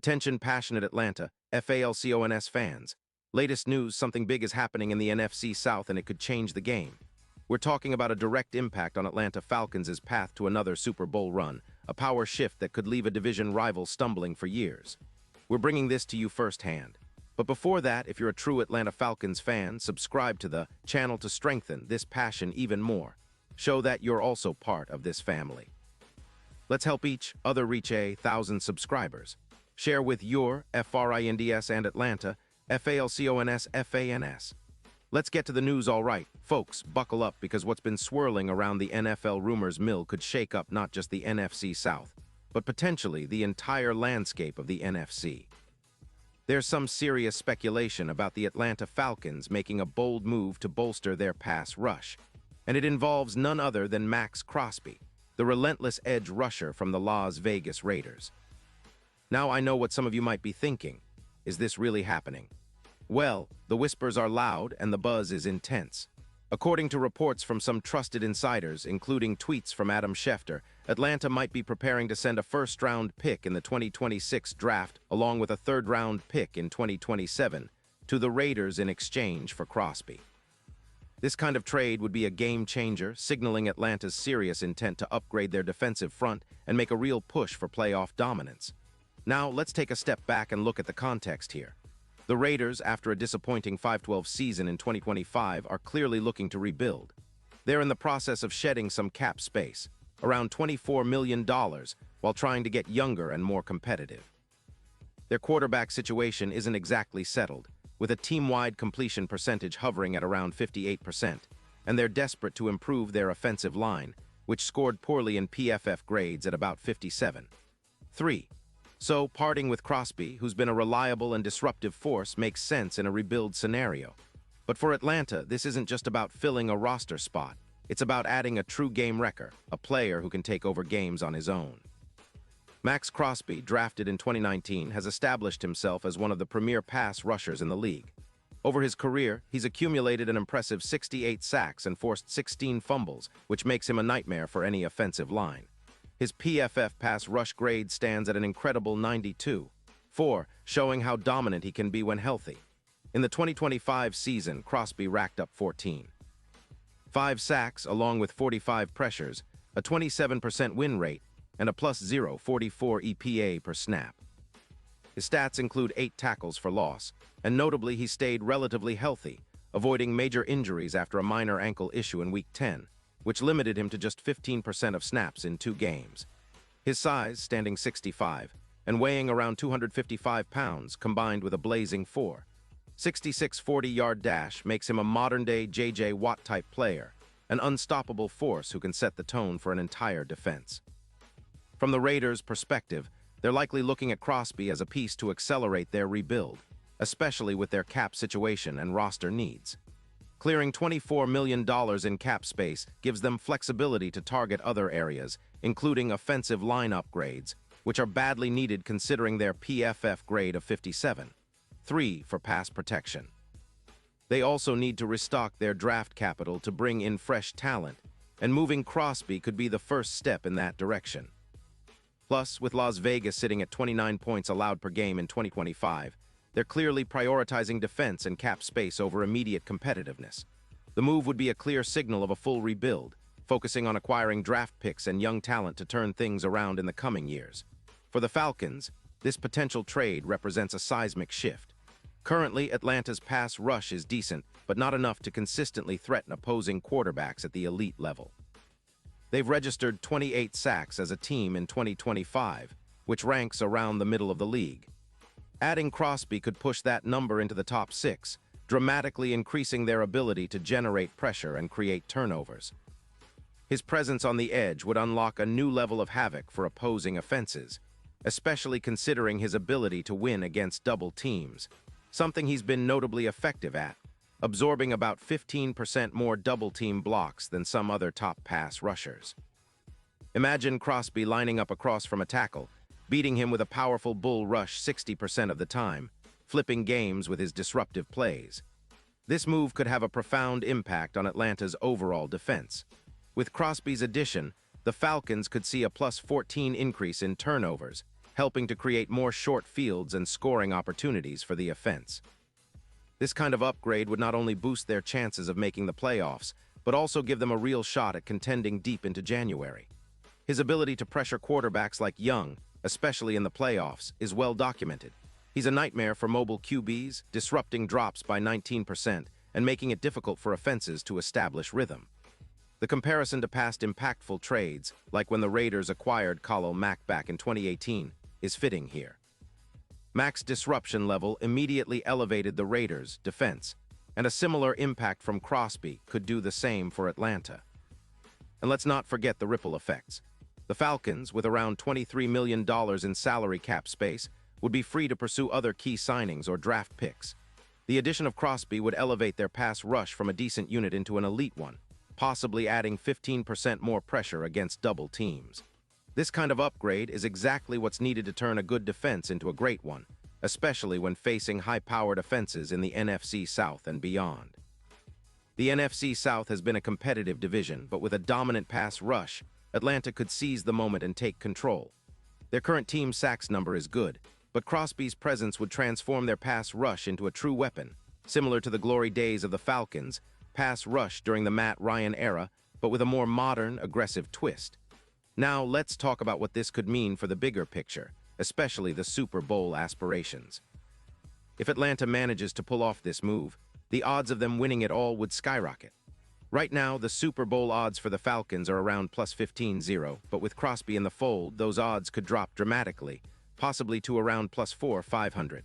Attention passionate Atlanta, Falcons fans. Latest news, something big is happening in the NFC South and it could change the game. We're talking about a direct impact on Atlanta Falcons' path to another Super Bowl run, a power shift that could leave a division rival stumbling for years. We're bringing this to you firsthand. But before that, if you're a true Atlanta Falcons fan, subscribe to the channel to strengthen this passion even more. Show that you're also part of this family. Let's help each other reach 1,000 subscribers. Share with your FRINDS and Atlanta, FALCONS, FANS. Let's get to the news, all right. Folks, buckle up because what's been swirling around the NFL rumors mill could shake up not just the NFC South, but potentially the entire landscape of the NFC. There's some serious speculation about the Atlanta Falcons making a bold move to bolster their pass rush, and it involves none other than Max Crosby, the relentless edge rusher from the Las Vegas Raiders. Now I know what some of you might be thinking. Is this really happening? Well, the whispers are loud and the buzz is intense. According to reports from some trusted insiders, including tweets from Adam Schefter, Atlanta might be preparing to send a first-round pick in the 2026 draft along with a third-round pick in 2027 to the Raiders in exchange for Crosby. This kind of trade would be a game-changer, signaling Atlanta's serious intent to upgrade their defensive front and make a real push for playoff dominance. Now, let's take a step back and look at the context here. The Raiders, after a disappointing 5-12 season in 2025, are clearly looking to rebuild. They're in the process of shedding some cap space, around $24 million, while trying to get younger and more competitive. Their quarterback situation isn't exactly settled, with a team-wide completion percentage hovering at around 58%, and they're desperate to improve their offensive line, which scored poorly in PFF grades at about 57. 3. So, parting with Crosby, who's been a reliable and disruptive force, makes sense in a rebuild scenario. But for Atlanta, this isn't just about filling a roster spot. It's about adding a true game wrecker, a player who can take over games on his own. Max Crosby, drafted in 2019, has established himself as one of the premier pass rushers in the league. Over his career, he's accumulated an impressive 68 sacks and forced 16 fumbles, which makes him a nightmare for any offensive line. His PFF pass rush grade stands at an incredible 92.4, showing how dominant he can be when healthy. In the 2025 season, Crosby racked up 14.5 sacks along with 45 pressures, a 27% win rate, and a plus 0.44 EPA per snap. His stats include 8 tackles for loss, and notably he stayed relatively healthy, avoiding major injuries after a minor ankle issue in Week 10. Which limited him to just 15% of snaps in 2 games. His size, standing 6'5", and weighing around 255 pounds, combined with a blazing 4.66 40-yard dash, makes him a modern-day J.J. Watt-type player, an unstoppable force who can set the tone for an entire defense. From the Raiders' perspective, they're likely looking at Crosby as a piece to accelerate their rebuild, especially with their cap situation and roster needs. Clearing $24 million in cap space gives them flexibility to target other areas, including offensive line upgrades, which are badly needed considering their PFF grade of 57. 3 for pass protection. They also need to restock their draft capital to bring in fresh talent, and moving Crosby could be the first step in that direction. Plus, with Las Vegas sitting at 29 points allowed per game in 2025, they're clearly prioritizing defense and cap space over immediate competitiveness. The move would be a clear signal of a full rebuild, focusing on acquiring draft picks and young talent to turn things around in the coming years. For the Falcons, this potential trade represents a seismic shift. Currently, Atlanta's pass rush is decent, but not enough to consistently threaten opposing quarterbacks at the elite level. They've registered 28 sacks as a team in 2025, which ranks around the middle of the league. Adding Crosby could push that number into the top 6, dramatically increasing their ability to generate pressure and create turnovers. His presence on the edge would unlock a new level of havoc for opposing offenses, especially considering his ability to win against double teams, something he's been notably effective at, absorbing about 15% more double-team blocks than some other top pass rushers. Imagine Crosby lining up across from a tackle, beating him with a powerful bull rush 60% of the time, flipping games with his disruptive plays. This move could have a profound impact on Atlanta's overall defense. With Crosby's addition, the Falcons could see a plus 14 increase in turnovers, helping to create more short fields and scoring opportunities for the offense. This kind of upgrade would not only boost their chances of making the playoffs, but also give them a real shot at contending deep into January. His ability to pressure quarterbacks like Young, especially in the playoffs, is well documented. He's a nightmare for mobile QBs, disrupting drops by 19% and making it difficult for offenses to establish rhythm. The comparison to past impactful trades, like when the Raiders acquired Khalil Mack back in 2018, is fitting here. Mack's disruption level immediately elevated the Raiders' defense, and a similar impact from Crosby could do the same for Atlanta. And let's not forget the ripple effects. The Falcons, with around $23 million in salary cap space, would be free to pursue other key signings or draft picks. The addition of Crosby would elevate their pass rush from a decent unit into an elite one, possibly adding 15% more pressure against double teams. This kind of upgrade is exactly what's needed to turn a good defense into a great one, especially when facing high-powered offenses in the NFC South and beyond. The NFC South has been a competitive division, but with a dominant pass rush, Atlanta could seize the moment and take control. Their current team sacks number is good, but Crosby's presence would transform their pass rush into a true weapon, similar to the glory days of the Falcons, pass rush during the Matt Ryan era, but with a more modern, aggressive twist. Now let's talk about what this could mean for the bigger picture, especially the Super Bowl aspirations. If Atlanta manages to pull off this move, the odds of them winning it all would skyrocket. Right now, the Super Bowl odds for the Falcons are around plus 15-0, but with Crosby in the fold, those odds could drop dramatically, possibly to around plus 400-500.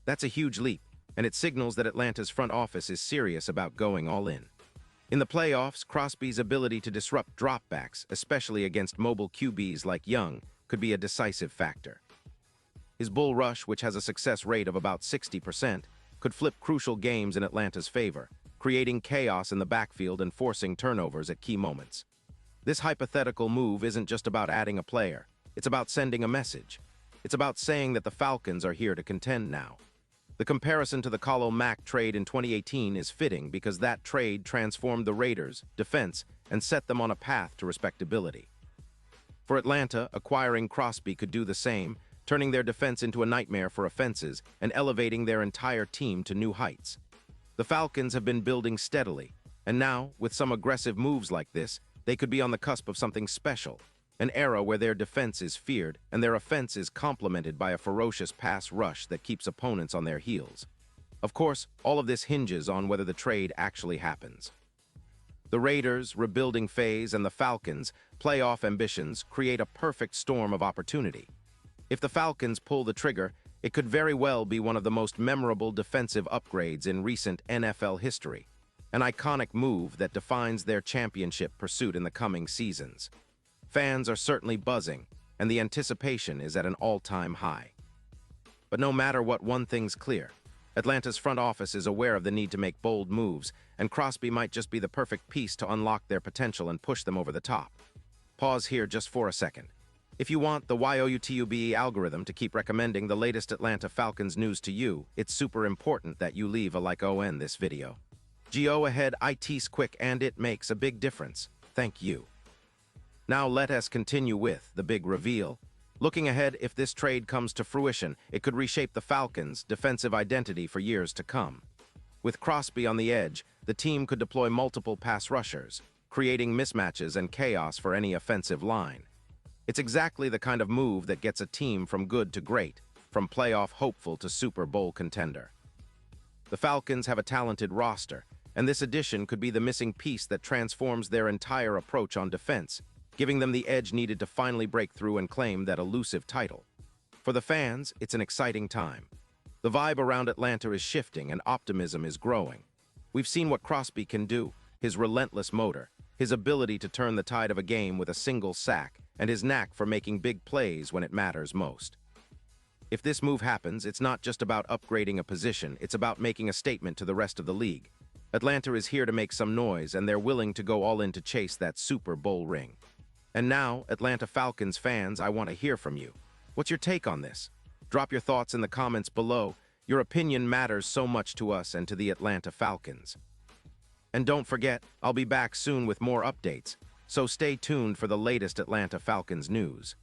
That's a huge leap, and it signals that Atlanta's front office is serious about going all in. In the playoffs, Crosby's ability to disrupt dropbacks, especially against mobile QBs like Young, could be a decisive factor. His bull rush, which has a success rate of about 60%, could flip crucial games in Atlanta's favor, creating chaos in the backfield and forcing turnovers at key moments. This hypothetical move isn't just about adding a player. It's about sending a message. It's about saying that the Falcons are here to contend now. The comparison to the Khalil Mack trade in 2018 is fitting because that trade transformed the Raiders' defense and set them on a path to respectability. For Atlanta, acquiring Crosby could do the same, turning their defense into a nightmare for offenses and elevating their entire team to new heights. The Falcons have been building steadily, and now, with some aggressive moves like this, they could be on the cusp of something special, an era where their defense is feared and their offense is complemented by a ferocious pass rush that keeps opponents on their heels. Of course, all of this hinges on whether the trade actually happens. The Raiders' rebuilding phase and the Falcons' playoff ambitions create a perfect storm of opportunity. If the Falcons pull the trigger, it could very well be one of the most memorable defensive upgrades in recent NFL history, an iconic move that defines their championship pursuit in the coming seasons. Fans are certainly buzzing, and the anticipation is at an all-time high. But no matter what, one thing's clear. Atlanta's front office is aware of the need to make bold moves, and Crosby might just be the perfect piece to unlock their potential and push them over the top. Pause here just for a second. If you want the YOUTUBE algorithm to keep recommending the latest Atlanta Falcons news to you, it's super important that you leave a like on this video. Go ahead, it's quick and it makes a big difference. Thank you. Now let us continue with the big reveal. Looking ahead, if this trade comes to fruition, it could reshape the Falcons' defensive identity for years to come. With Crosby on the edge, the team could deploy multiple pass rushers, creating mismatches and chaos for any offensive line. It's exactly the kind of move that gets a team from good to great, from playoff hopeful to Super Bowl contender. The Falcons have a talented roster, and this addition could be the missing piece that transforms their entire approach on defense, giving them the edge needed to finally break through and claim that elusive title. For the fans, it's an exciting time. The vibe around Atlanta is shifting and optimism is growing. We've seen what Crosby can do, his relentless motor, his ability to turn the tide of a game with a single sack, and his knack for making big plays when it matters most. If this move happens, it's not just about upgrading a position, it's about making a statement to the rest of the league. Atlanta is here to make some noise, and they're willing to go all in to chase that Super Bowl ring. And now, Atlanta Falcons fans, I want to hear from you. What's your take on this? Drop your thoughts in the comments below. Your opinion matters so much to us and to the Atlanta Falcons. And don't forget, I'll be back soon with more updates, so stay tuned for the latest Atlanta Falcons news.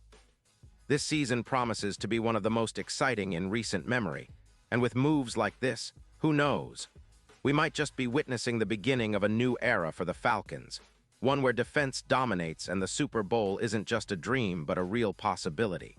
This season promises to be one of the most exciting in recent memory, and with moves like this, who knows? We might just be witnessing the beginning of a new era for the Falcons, one where defense dominates and the Super Bowl isn't just a dream but a real possibility.